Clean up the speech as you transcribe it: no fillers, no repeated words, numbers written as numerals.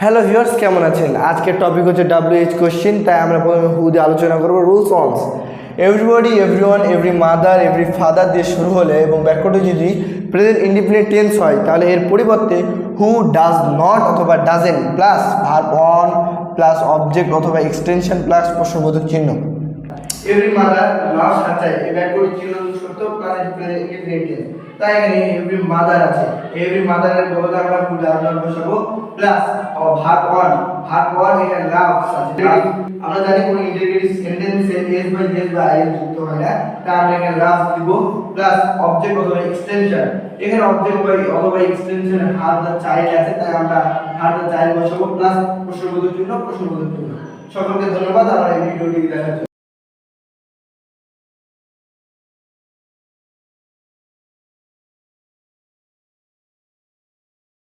Hello viewers, কেমন আছেন? আজকের টপিক হচ্ছে WH কোশ্চেন, তাই আমরা প্রথমে হু দিয়ে আলোচনা করব। রুলস অনস everybody, everyone, every mother, every father দিয়ে শুরু হলে এবং বাক্যটি যদি প্রেজেন্ট ইনডিফিনিট টেন্স হয় তাহলে এর পরিবর্তে হু, ডাজ নট অথবা doesn't plus verb on plus object অথবা এক্সটেনশন প্লাস প্রশ্নবোধক চিহ্ন। Every mother loves her child, এই বাক্যটির চিহ্ন সত্য প্লাস প্রেজেন্ট ইনডিফিনিট টেন্স। তাই এখানে এভরি মাদার আছে, এভরি মাদারের বদলে আমরা হু ডাজ নট বসাবো প্লাস ভার্ব অন এখানে লাভস আছে। আমরা জানি কোন ইন্টিগ্রেটিভ সেন্টেন্সে এস বাই এস বা আই যুক্ত হয় না, তাই আমরা এখানে লাভস দিব প্লাস অবজেক্ট অথবা এক্সটেনশন। এখানে অবজেক্ট অথবা এক্সটেনশন হার দা চাইল্ড আছে, তাই আমরা হার দা চাইল্ড বসাবো প্লাস প্রশ্নবোধক চিহ্ন। সকলকে ধন্যবাদ আমার এই ভিডিওটি দেখার জন্য।